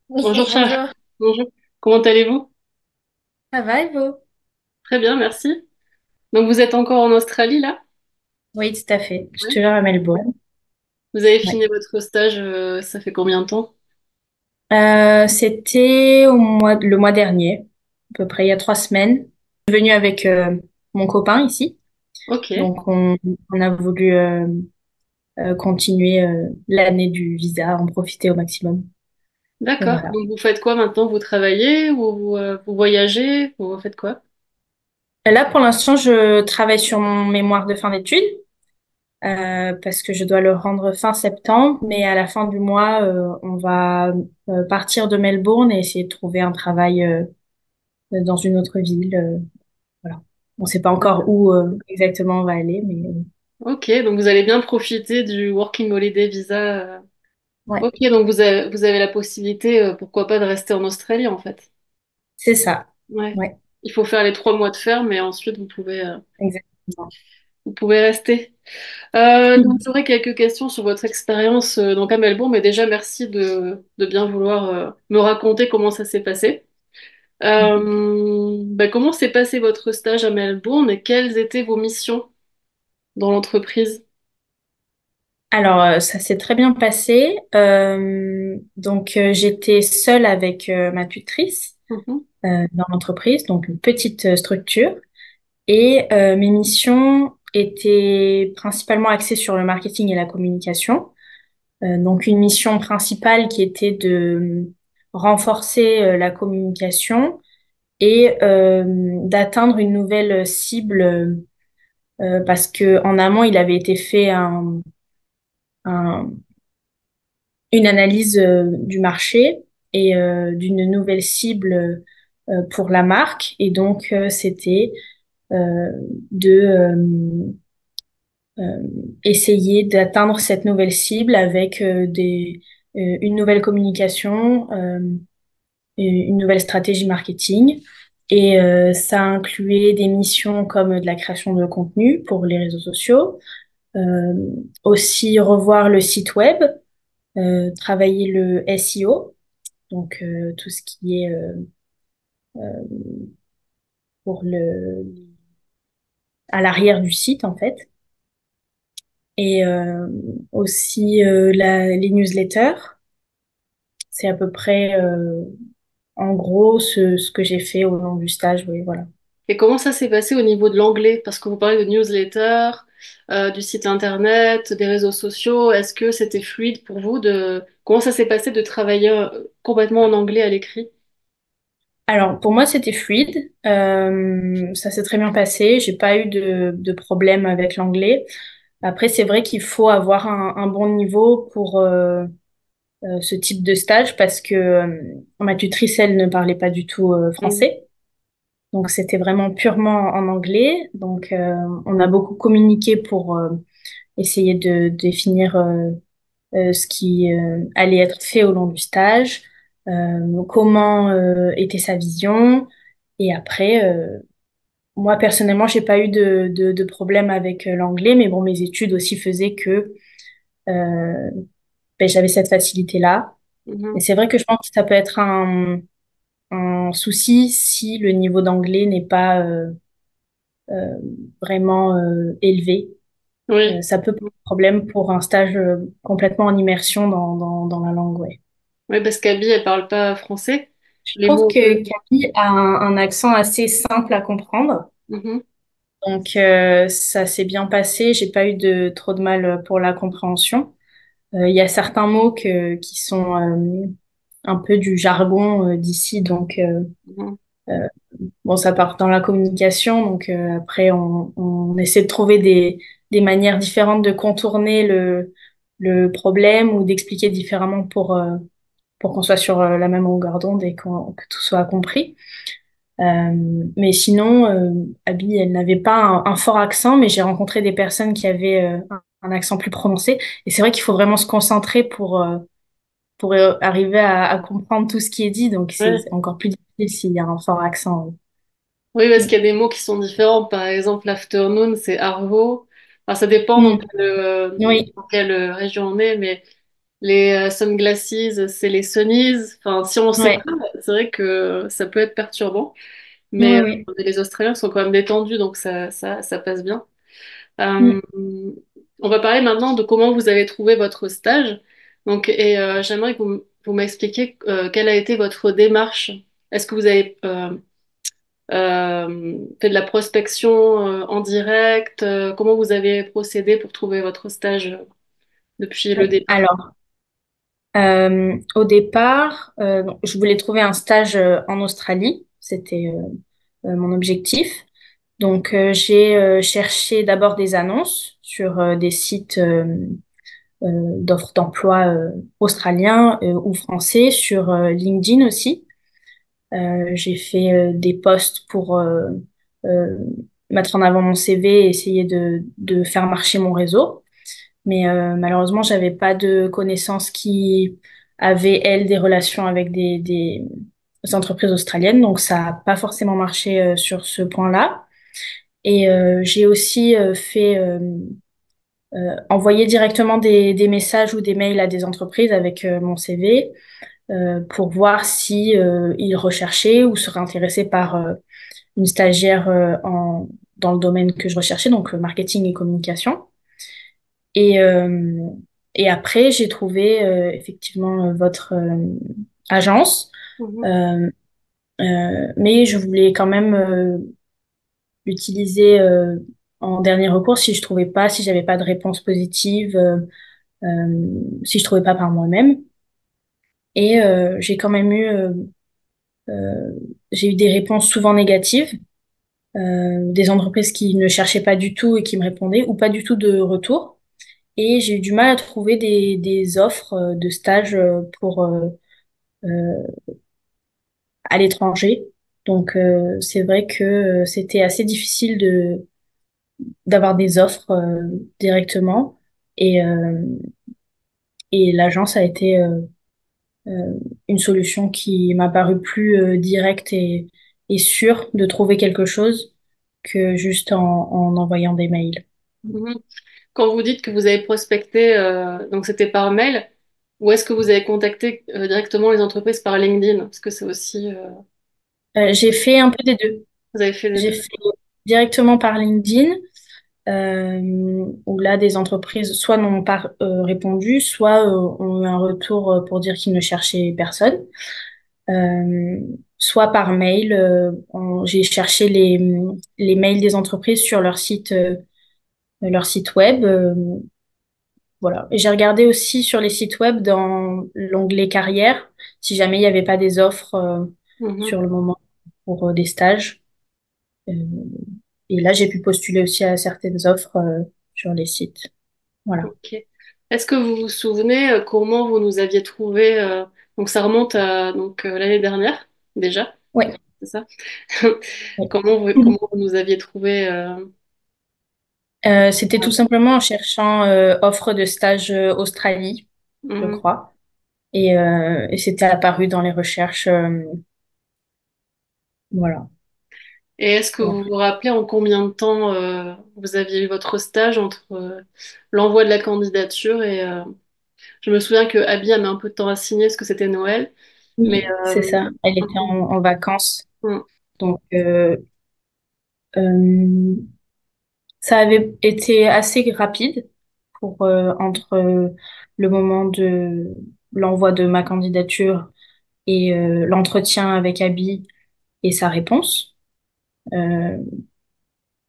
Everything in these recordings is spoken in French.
Oui, Bonjour cher. bonjour. Bonjour. Comment allez-vous? Ça va et vous? Très bien, merci. Donc vous êtes encore en Australie là? Oui, tout à fait. Je suis Oui. toujours à Melbourne. Vous avez Ouais. fini votre stage, ça fait combien de temps? C'était le mois dernier, à peu près il y a 3 semaines. Je suis venue avec mon copain ici, Ok, donc on a voulu continuer l'année du visa, en profiter au maximum. Et d'accord. voilà. Donc vous faites quoi maintenant? Vous travaillez ou vous voyagez? Vous faites quoi? Là, pour l'instant, je travaille sur mon mémoire de fin d'études parce que je dois le rendre fin septembre, mais à la fin du mois, on va partir de Melbourne et essayer de trouver un travail dans une autre ville. Voilà. On ne sait pas encore où exactement on va aller, mais Ok, donc vous allez bien profiter du Working Holiday Visa. ouais, Ok, donc vous avez la possibilité, pourquoi pas, de rester en Australie en fait. c'est ça. Ouais. Ouais, Il faut faire les 3 mois de ferme, mais ensuite exactement. vous pouvez rester. Donc j'aurais quelques questions sur votre expérience donc à Melbourne, mais déjà merci de bien vouloir me raconter comment ça s'est passé. Comment s'est passé votre stage à Melbourne et quelles étaient vos missions dans l'entreprise? Alors, ça s'est très bien passé. Donc, j'étais seule avec ma tutrice Mhm. dans l'entreprise, donc une petite structure. Et mes missions étaient principalement axées sur le marketing et la communication. Donc une mission principale qui était de renforcer la communication et d'atteindre une nouvelle cible parce que en amont il avait été fait un- une analyse du marché et d'une nouvelle cible pour la marque et donc c'était euh, de euh, essayer d'atteindre cette nouvelle cible avec une nouvelle communication, une nouvelle stratégie marketing. Et ça incluait des missions comme de la création de contenu pour les réseaux sociaux, euh, aussi revoir le site web, travailler le SEO, donc tout ce qui est euh, pour à l'arrière du site en fait, et aussi les newsletters. C'est à peu près, en gros, ce que j'ai fait au long du stage. Oui, voilà. Et comment ça s'est passé au niveau de l'anglais? Parce que vous parlez de newsletter, du site internet, des réseaux sociaux. Est-ce que c'était fluide pour vous de... Comment ça s'est passé de travailler complètement en anglais à l'écrit? Alors, pour moi, c'était fluide. Ça s'est très bien passé. J'ai pas eu de problème avec l'anglais. Après, c'est vrai qu'il faut avoir un bon niveau pour ce type de stage parce que ma tutrice, elle, ne parlait pas du tout Mhm. français. Donc, c'était vraiment purement en anglais. Donc, on a beaucoup communiqué pour essayer de définir ce qui allait être fait au long du stage, comment était sa vision. Et après, moi personnellement, j'ai pas eu de problème avec l'anglais, mais bon, mes études aussi faisaient que ben, j'avais cette facilité-là. Et Mhm. c'est vrai que je pense que ça peut être un souci si le niveau d'anglais n'est pas euh, vraiment élevé. Oui. Ça peut poser problème pour un stage complètement en immersion dans la langue, ouais. Oui, parce qu'Abby, elle parle pas français. Je Les trouve mots. que Camille a un accent assez simple à comprendre. Mhm. Donc, ça s'est bien passé. J'ai pas eu trop de mal pour la compréhension. Il y a certains mots qui sont un peu du jargon d'ici. Donc, Mhm. euh, bon, ça part dans la communication. Donc, après, on essaie de trouver des manières différentes de contourner le problème ou d'expliquer différemment pour qu'on soit sur la même longueur d'onde et que tout soit compris. Mais sinon, Abby, elle n'avait pas un fort accent, mais j'ai rencontré des personnes qui avaient un accent plus prononcé. Et c'est vrai qu'il faut vraiment se concentrer pour arriver à comprendre tout ce qui est dit. Donc, c'est Ouais. encore plus difficile s'il y a un fort accent. Oui, parce qu'il y Mm. a des mots qui sont différents. Par exemple, l'afternoon, c'est arvo. Enfin, ça dépend Mm. dans Oui, quelle région on est, mais les sunglasses, c'est les sunnies. Enfin, si on ne sait Ouais, pas, c'est vrai que ça peut être perturbant. oui, Mais oui. les Australiens sont quand même détendus, donc ça passe bien. Mm. Euh, on va parler maintenant de comment vous avez trouvé votre stage. Donc, j'aimerais que vous m'expliquiez quelle a été votre démarche. Est-ce que vous avez fait de la prospection en direct? Comment vous avez procédé pour trouver votre stage depuis le Oui. début? Alors, au départ, donc, je voulais trouver un stage en Australie. C'était mon objectif. Donc, j'ai cherché d'abord des annonces sur des sites d'offres d'emploi australiens ou français, sur LinkedIn aussi. J'ai fait des posts pour euh, mettre en avant mon CV et essayer de faire marcher mon réseau. Mais malheureusement, j'avais pas de connaissances qui avaient, elles, des relations avec des entreprises australiennes. Donc, ça n'a pas forcément marché sur ce point-là. Et j'ai aussi fait envoyer directement des messages ou des mails à des entreprises avec mon CV pour voir si ils recherchaient ou seraient intéressés par une stagiaire dans le domaine que je recherchais, donc marketing et communication. Et, euh, et après, j'ai trouvé effectivement votre agence, Mhm. euh, mais je voulais quand même l'utiliser en dernier recours si je trouvais pas, si j'avais pas de réponse positive, si je trouvais pas par moi-même. Et euh, j'ai eu des réponses souvent négatives, des entreprises qui ne cherchaient pas du tout et qui me répondaient, ou pas du tout de retour. Et j'ai eu du mal à trouver des offres de stage pour euh, à l'étranger. Donc c'est vrai que c'était assez difficile de d'avoir des offres directement. Et et l'agence a été euh, une solution qui m'a paru plus directe et sûre de trouver quelque chose que juste en envoyant des mails. Mhm. Quand vous dites que vous avez prospecté, donc c'était par mail, ou est-ce que vous avez contacté directement les entreprises par LinkedIn? Parce que c'est aussi, J'ai fait un peu des deux. vous avez fait les J'ai deux. fait directement par LinkedIn, où là, des entreprises soit n'ont pas répondu, soit ont eu un retour pour dire qu'ils ne cherchaient personne. Euh, Soit par mail, j'ai cherché les mails des entreprises sur leur site web. Voilà. Et j'ai regardé aussi sur les sites web dans l'onglet carrière, si jamais il n'y avait pas des offres Mhm. sur le moment pour des stages. Euh, et là, j'ai pu postuler aussi à certaines offres sur les sites. Voilà. Ok. Est-ce que vous vous souvenez comment vous nous aviez trouvé donc ça remonte à donc l'année dernière déjà, Ouais. c'est ça? Ouais. Comment vous nous aviez trouvé C'était tout simplement en cherchant offre de stage Australie, je mhm. crois. Et c'était apparu dans les recherches. Voilà. Et est-ce que Bon. vous vous rappelez en combien de temps vous aviez eu votre stage entre l'envoi de la candidature et je me souviens que Abby a mis un peu de temps à signer parce que c'était Noël, mais Oui, c'est ça. Elle était en vacances. mhm. Donc, euh, ça avait été assez rapide pour entre le moment de l'envoi de ma candidature et l'entretien avec Abby et sa réponse. Euh,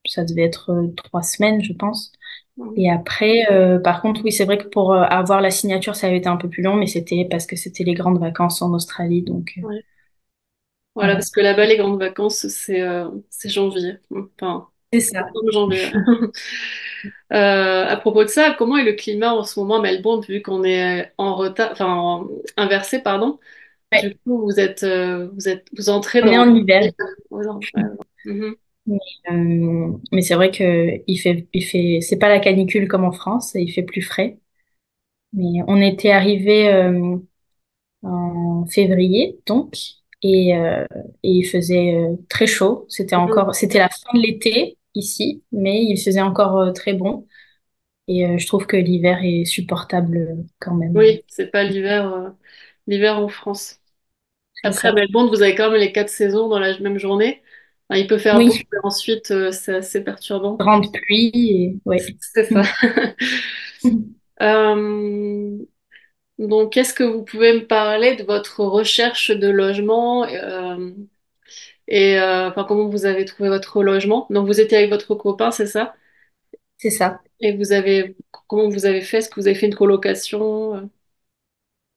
Ça devait être 3 semaines, je pense. Mhm. Et après, par contre, oui, c'est vrai que pour avoir la signature, ça avait été un peu plus long, mais c'était parce que c'était les grandes vacances en Australie, donc Ouais. Voilà, voilà. parce que là-bas, les grandes vacances, c'est janvier. Enfin, C'est ça. septembre, janvier. À propos de ça, comment est le climat en ce moment à Melbourne, vu qu'on est en retard, enfin inversé, pardon. Du Ouais, coup, vous entrez on est dans. en hiver. Ouais, ouais. Mhm. Mais c'est vrai que c'est pas la canicule comme en France, il fait plus frais. Mais on était arrivé en février, donc, et il faisait très chaud. Mhm. C'était la fin de l'été ici, mais il faisait encore très bon. Et je trouve que l'hiver est supportable quand même. Oui, c'est pas l'hiver en France. C'est Après, à ça. Melbourne, vous avez quand même les 4 saisons dans la même journée. Enfin, il peut faire beau, Oui, mais ensuite, c'est assez perturbant. grande pluie et ouais. C'est ça. Euh, donc, est-ce que vous pouvez me parler de votre recherche de logement enfin, comment vous avez trouvé votre logement? Donc, vous étiez avec votre copain, c'est ça? C'est ça. Et comment vous avez fait? Est-ce que vous avez fait une colocation?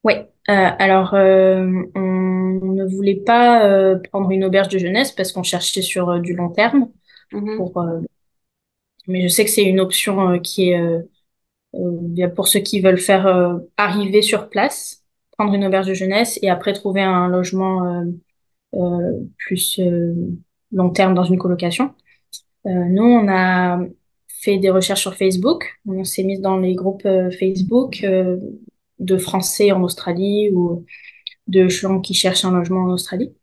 Ouais. Alors, on ne voulait pas prendre une auberge de jeunesse parce qu'on cherchait sur du long terme. Mhm. Pour, mais je sais que c'est une option qui est bien pour ceux qui veulent faire arriver sur place, prendre une auberge de jeunesse et après trouver un logement plus long terme dans une colocation. Nous, on a fait des recherches sur Facebook. On s'est mis dans les groupes Facebook de Français en Australie ou de gens qui cherchent un logement en Australie.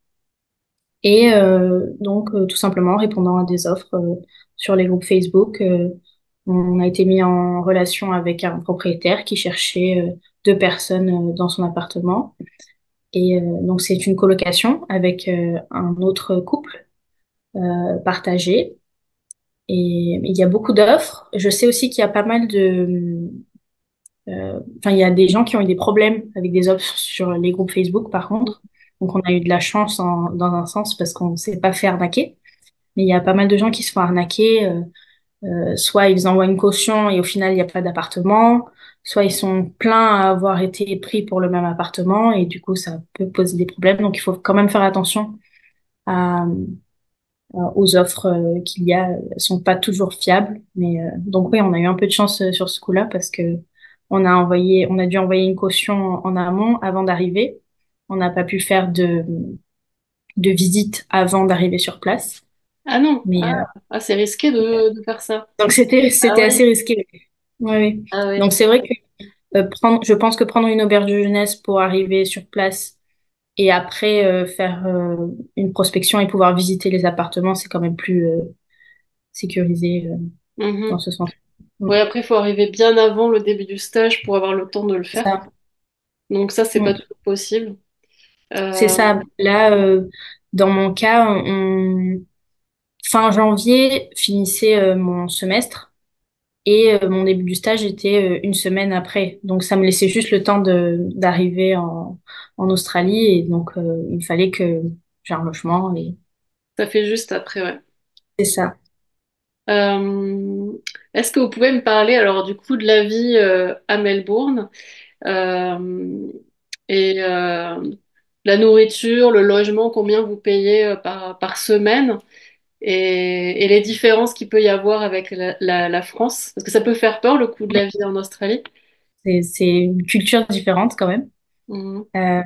Et donc, tout simplement, en répondant à des offres sur les groupes Facebook, on a été mis en relation avec un propriétaire qui cherchait deux personnes dans son appartement. Et donc, c'est une colocation avec un autre couple partagé. Et il y a beaucoup d'offres. Je sais aussi qu'il y a pas mal de... Enfin, il y a des gens qui ont eu des problèmes avec des offres sur les groupes Facebook, par contre. Donc, on a eu de la chance dans un sens parce qu'on ne s'est pas fait arnaquer. Mais il y a pas mal de gens qui se font arnaquer. Soit ils envoient une caution et au final, il n'y a pas d'appartement. Soit ils sont pleins à avoir été pris pour le même appartement et du coup, ça peut poser des problèmes. Donc, il faut quand même faire attention à, aux offres qu'il y a. Elles sont pas toujours fiables. Mais donc oui, on a eu un peu de chance sur ce coup-là parce que on a dû envoyer une caution en amont avant d'arriver. On n'a pas pu faire de visite avant d'arriver sur place. Ah non, Mais c'est risqué de faire ça. donc Ah c'était assez oui, risqué. Oui, oui. ah oui. Donc c'est vrai que je pense que prendre une auberge de jeunesse pour arriver sur place et après faire une prospection et pouvoir visiter les appartements, c'est quand même plus sécurisé dans Mhm. ce sens. Mm. Ouais, après, il faut arriver bien avant le début du stage pour avoir le temps de le C'est faire. ça. Donc ça, c'est pas Mm. toujours possible. C'est Euh, ça. Là, dans mon cas, fin janvier finissait mon semestre. Et mon début du stage était une semaine après. Donc ça me laissait juste le temps d'arriver en Australie. Et donc il fallait que j'ai un logement. Et Ça fait juste après, ouais. c'est ça. Euh, Est-ce que vous pouvez me parler alors du coup de la vie à Melbourne euh, et la nourriture, le logement, combien vous payez par semaine et les différences qu'il peut y avoir avec la France? Parce que ça peut faire peur le coût de la vie en Australie. C'est une culture différente quand même. Mhm, Euh,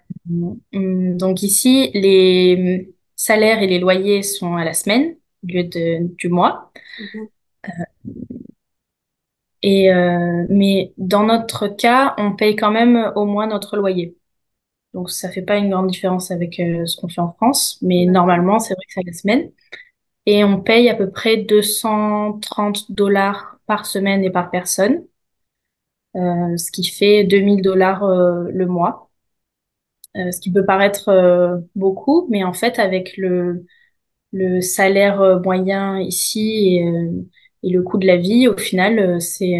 donc ici, les salaires et les loyers sont à la semaine au lieu du mois. mhm. Et mais dans notre cas, on paye quand même au moins notre loyer. Donc ça fait pas une grande différence avec ce qu'on fait en France, mais D'accord. normalement, c'est vrai que c'est à la semaine. Et on paye à peu près 230 $ par semaine et par personne, ce qui fait 2000 $ le mois. Ce qui peut paraître beaucoup, mais en fait, avec le salaire moyen ici et le coût de la vie, au final, c'est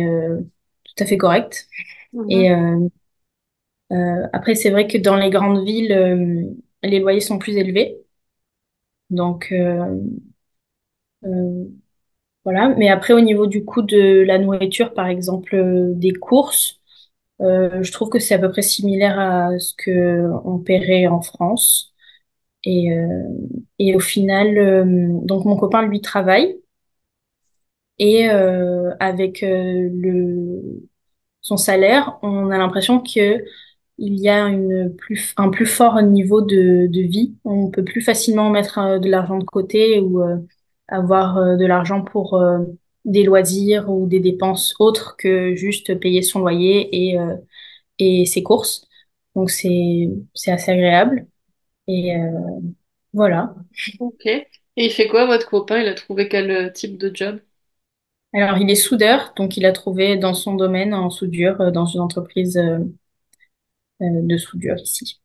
tout à fait correct. Mhm. Et après, c'est vrai que dans les grandes villes, les loyers sont plus élevés. Donc, euh, voilà. Mais après, au niveau du coût de la nourriture, par exemple, des courses, je trouve que c'est à peu près similaire à ce que on paierait en France. Et, euh, et au final, donc mon copain, lui, travaille. Et avec son salaire, on a l'impression que il y a un plus fort niveau de vie. On peut plus facilement mettre de l'argent de côté ou avoir de l'argent pour des loisirs ou des dépenses autres que juste payer son loyer et ses courses. Donc c'est assez agréable. Et voilà. Ok. Et il fait quoi votre copain? Il a trouvé quel type de job? Alors, il est soudeur, donc il a trouvé dans son domaine en soudure, dans une entreprise de soudure ici.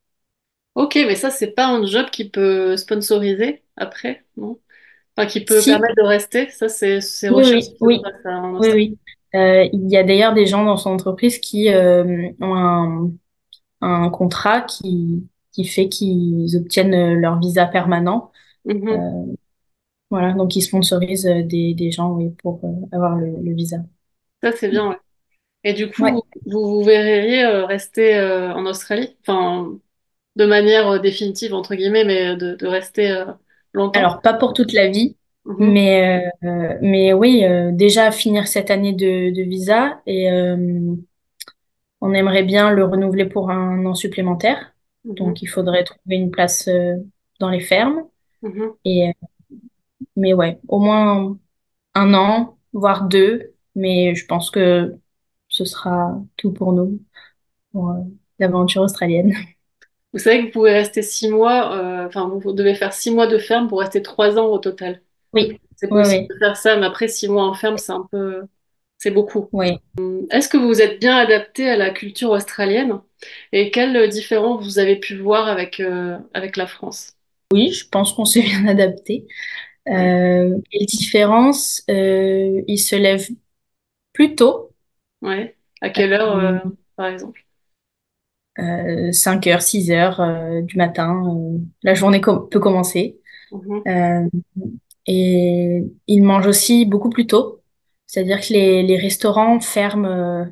Ok, mais ça, c'est pas un job qui peut sponsoriser après, non? Enfin, qui peut Si, permettre de rester. Ça, c'est oui, recherché oui, oui, ça, en oui, Australie. oui. Il y a d'ailleurs des gens dans son entreprise qui ont un contrat qui fait qu'ils obtiennent leur visa permanent. Euh, Mhm. voilà, donc ils sponsorisent des gens, oui, pour avoir le visa. Ça, c'est bien, ouais. Et du coup, Ouais. vous verriez rester en Australie? Enfin, de manière définitive, entre guillemets, mais de rester longtemps? Alors, pas pour toute la vie, Mhm. mais oui, déjà finir cette année de visa et on aimerait bien le renouveler pour un an supplémentaire. Mhm. Donc, il faudrait trouver une place dans les fermes. Mhm. Et, mais ouais, au moins un an, voire deux. Mais je pense que ce sera tout pour nous, pour l'aventure australienne. Vous savez que vous pouvez rester 6 mois, enfin, vous devez faire 6 mois de ferme pour rester 3 ans au total. Oui, C'est oui, possible oui, de faire ça, mais après 6 mois en ferme, c'est beaucoup. oui. Est-ce que vous vous êtes bien adapté à la culture australienne et quelle différence vous avez pu voir avec la France? Oui, je pense qu'on s'est bien adapté. Ouais. Quelle différence? Il se lève plus tôt, Ouais. À quelle heure, euh, par exemple? 5 heures, 6 heures du matin. La journée peut commencer. Mhm. Euh, et il mange aussi beaucoup plus tôt. C'est-à-dire que les restaurants ferment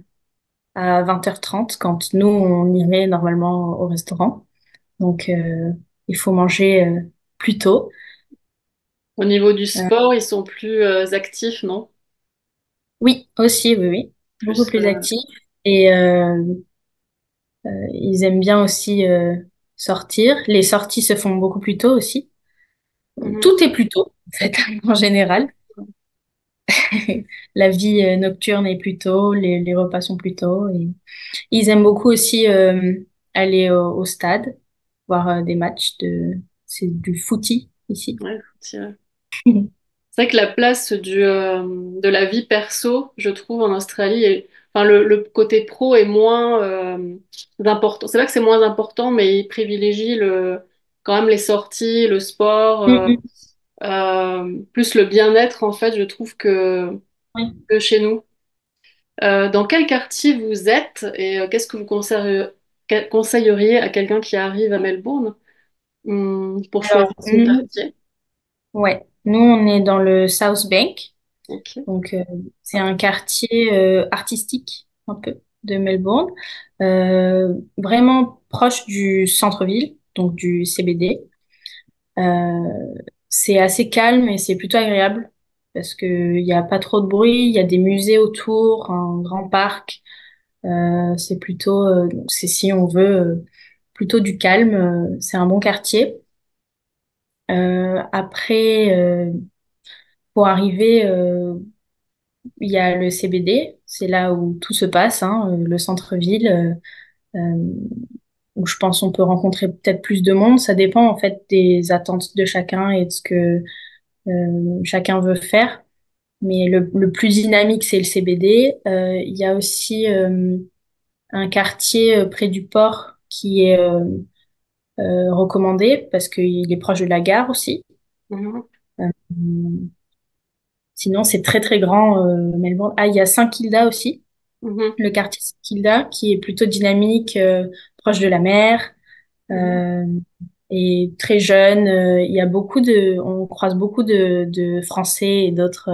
à 20h30 quand nous, on irait normalement au restaurant. Donc, il faut manger plus tôt. Au niveau du Euh, sport, ils sont plus actifs, non? oui, aussi, oui, oui. Beaucoup Plus, plus actifs. Et ils aiment bien aussi sortir. Les sorties se font beaucoup plus tôt aussi. mhm. Tout est plus tôt, en fait, en général. La vie nocturne est plus tôt, les repas sont plus tôt. Et ils aiment beaucoup aussi aller au stade, voir des matchs c'est du footy ici. Ouais, faut tirer. C'est vrai que la place de la vie perso, je trouve, en Australie, enfin, le côté pro est moins important. C'est vrai que c'est moins important, mais ils privilégient quand même les sorties, le sport, Mhm. plus le bien-être, en fait, je trouve Oui. que chez nous. Dans quel quartier vous êtes et qu'est-ce que vous conseilleriez à quelqu'un qui arrive à Melbourne, pour choisir Alors, son quartier? ouais, nous, on est dans le South Bank. Ok. Donc, c'est un quartier artistique, un peu, de Melbourne, vraiment proche du centre-ville, donc du CBD. Euh, c'est assez calme et c'est plutôt agréable parce que il y a pas trop de bruit, il y a des musées autour, un grand parc. C'est plutôt, donc c'est si on veut plutôt du calme. C'est un bon quartier. Après, pour arriver, il y a le CBD, c'est là où tout se passe, hein, le centre-ville, où je pense on peut rencontrer peut-être plus de monde. Ça dépend en fait des attentes de chacun et de ce que chacun veut faire. Mais le plus dynamique, c'est le CBD. Il y a aussi un quartier près du port qui est recommandé parce qu'il est proche de la gare aussi. Mhm. Euh, Sinon, c'est très très grand, Melbourne. Ah, il y a Saint-Kilda aussi, Mhm. le quartier Saint-Kilda qui est plutôt dynamique, proche de la mer Mhm. euh, et très jeune. Il y a on croise beaucoup de Français et d'autres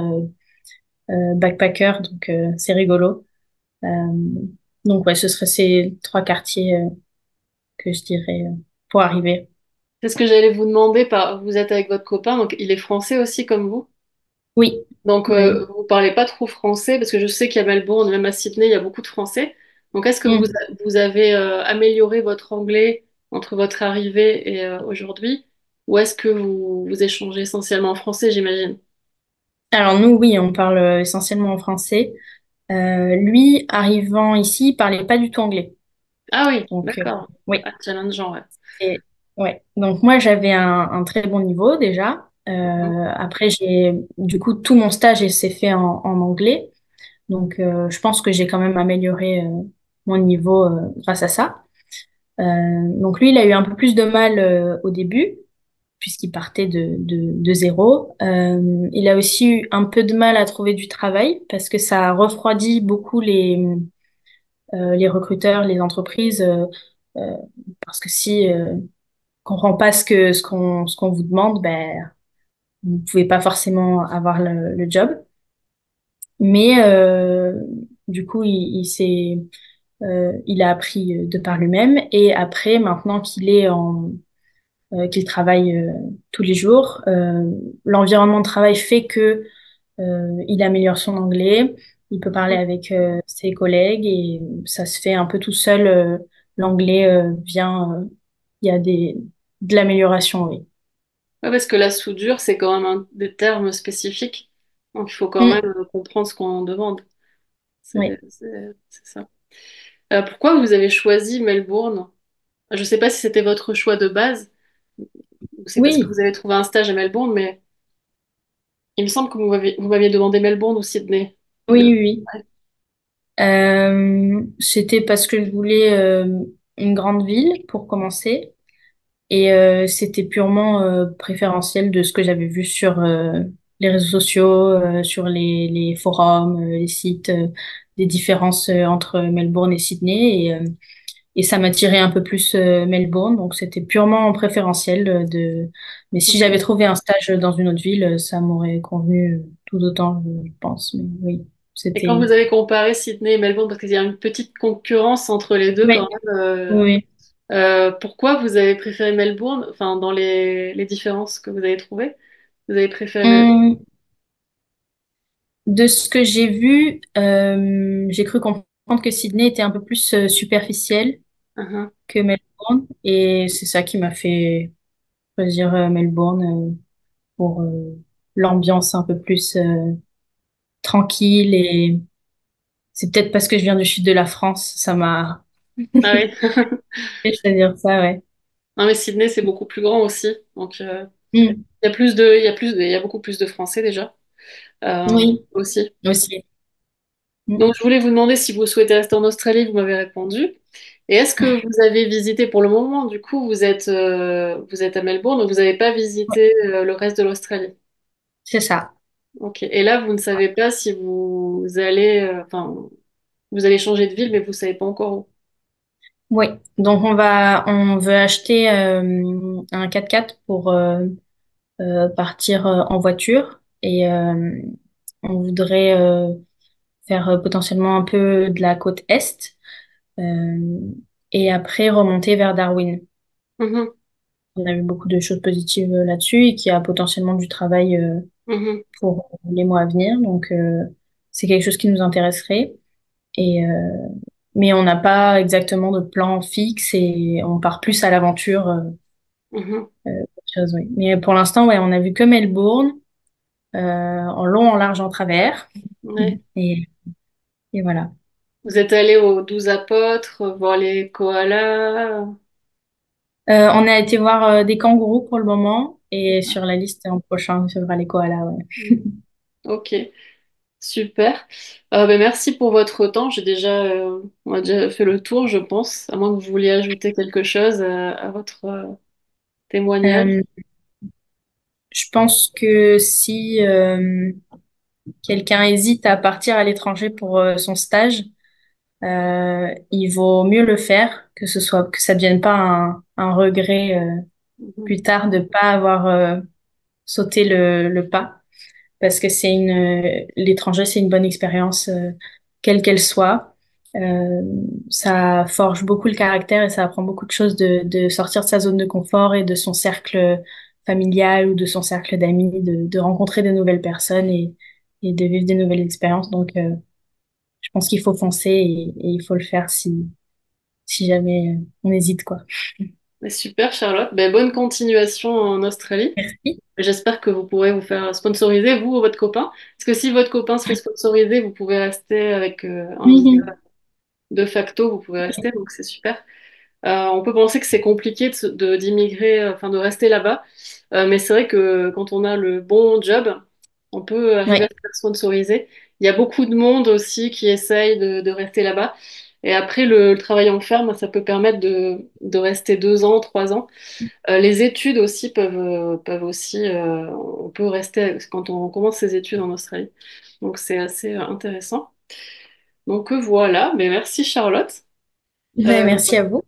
backpackers, donc c'est rigolo. Euh, donc ouais, ce seraient ces trois quartiers que je dirais pour arriver. C'est ce que j'allais vous demander. Vous êtes avec votre copain, donc il est français aussi comme vous. Oui, Donc oui. vous parlez pas trop français parce que je sais qu'à Melbourne, même à Sydney, il y a beaucoup de Français. Donc est-ce que Mm. vous avez amélioré votre anglais entre votre arrivée et aujourd'hui, ou est-ce que vous échangez essentiellement en français, j'imagine? Alors nous, oui, on parle essentiellement en français. Lui, arrivant ici, il parlait pas du tout anglais. Ah oui, Donc d'accord. oui, Ah, challengeant, ouais. et ouais. Donc moi, j'avais un très bon niveau déjà. Mhm. Après, du coup, tout mon stage s'est fait en anglais. Donc, je pense que j'ai quand même amélioré mon niveau grâce à ça. Donc, lui, il a eu un peu plus de mal au début, puisqu'il partait de zéro. Il a aussi eu un peu de mal à trouver du travail, parce que ça refroidit beaucoup les recruteurs, les entreprises, euh, parce que si on comprend pas ce qu'on vous demande, ben, vous pouvez pas forcément avoir le job. Mais du coup, il a appris de par lui-même. Et après, maintenant qu'il travaille tous les jours, l'environnement de travail fait que il améliore son anglais. Il peut parler avec ses collègues et ça se fait un peu tout seul. L'anglais vient, il y a de l'amélioration, oui. Ouais, parce que la soudure, c'est quand même des termes spécifiques. Donc, il faut quand même Mm, comprendre ce qu'on demande. oui, C'est ça. Pourquoi vous avez choisi Melbourne? Je ne sais pas si c'était votre choix de base ou c'est parce que oui, vous avez trouvé un stage à Melbourne, mais il me semble que vous m'aviez demandé Melbourne ou Sydney. oui, De... oui, oui. C'était parce que je voulais une grande ville pour commencer. Et c'était purement préférentiel de ce que j'avais vu sur les réseaux sociaux, sur les forums, les sites, des différences entre Melbourne et Sydney. Et ça m'attirait un peu plus Melbourne, donc c'était purement préférentiel Mais si Ok. j'avais trouvé un stage dans une autre ville, ça m'aurait convenu tout autant, je pense. Mais oui, Et quand c'était. vous avez comparé Sydney et Melbourne, parce qu'il y a une petite concurrence entre les deux Oui, quand même, oui. pourquoi vous avez préféré Melbourne? Enfin, dans les différences que vous avez trouvées, vous avez préféré Melbourne. De ce que j'ai vu, j'ai cru comprendre que Sydney était un peu plus superficiel Mhm. que Melbourne, et c'est ça qui m'a fait choisir Melbourne pour l'ambiance un peu plus tranquille, et c'est peut-être parce que je viens du sud de la France, ça m'a Ah oui. fait choisir ça, ouais. Non, mais Sydney, c'est beaucoup plus grand aussi. Donc, Mm. il y a beaucoup plus de Français déjà, Oui, aussi. aussi. Mm. Donc, je voulais vous demander si vous souhaitez rester en Australie, vous m'avez répondu. Et est-ce que vous avez visité pour le moment, du coup, vous êtes à Melbourne, donc vous n'avez pas Ouais, visité le reste de l'Australie? c'est ça. Ok. Et là, vous ne savez pas si vous allez, enfin, vous allez changer de ville, mais vous ne savez pas encore où. Oui, donc on veut acheter un 4x4 pour partir en voiture et on voudrait faire potentiellement un peu de la côte est euh, et après remonter vers Darwin. Mhm, On a eu beaucoup de choses positives là-dessus et qu'il y a potentiellement du travail mhm, pour les mois à venir. Donc c'est quelque chose qui nous intéresserait. Et mais on n'a pas exactement de plan fixe et on part plus à l'aventure. mhm. Autre chose, oui. Mais pour l'instant, ouais, on a vu que Melbourne, en long, en large, en travers. Ouais. Et, et voilà. Vous êtes allé aux 12 apôtres, voir les koalas. On a été voir des kangourous pour le moment et sur la liste en prochain, il y aura les koalas, ouais. Mhm. Ok, super. Ben, merci pour votre temps. On a déjà fait le tour, je pense, à moins que vous vouliez ajouter quelque chose à votre témoignage. Euh, je pense que si quelqu'un hésite à partir à l'étranger pour son stage, il vaut mieux le faire, que ça devienne pas un regret Mhm, plus tard de pas avoir sauté le pas. Parce que l'étranger, c'est une bonne expérience, quelle qu'elle soit. Euh, Ça forge beaucoup le caractère et ça apprend beaucoup de choses de sortir de sa zone de confort et de son cercle familial ou de son cercle d'amis, de rencontrer de nouvelles personnes et de vivre des nouvelles expériences. Donc, je pense qu'il faut foncer et il faut le faire si jamais on hésite, quoi. Mais super, Charlotte. Ben, bonne continuation en Australie. Merci. J'espère que vous pourrez vous faire sponsoriser, vous ou votre copain. Parce que si votre copain se fait sponsoriser, vous pouvez rester avec un visa Mhm. de facto, vous pouvez rester, donc c'est super. On peut penser que c'est compliqué d'immigrer, enfin de rester là-bas. Mais c'est vrai que quand on a le bon job, on peut arriver à Oui, se faire sponsoriser. Il y a beaucoup de monde aussi qui essaye de rester là-bas. Et après, le travail en ferme, ça peut permettre de rester 2 ans, 3 ans. Les études aussi peuvent aussi, on peut rester quand on commence ses études en Australie. Donc c'est assez intéressant. Donc voilà, mais merci Charlotte. ben, Euh, merci à vous.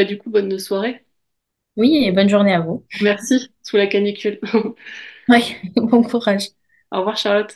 du coup, bonne soirée. Oui, et bonne journée à vous. Merci, sous la canicule. Oui, bon courage. Au revoir Charlotte.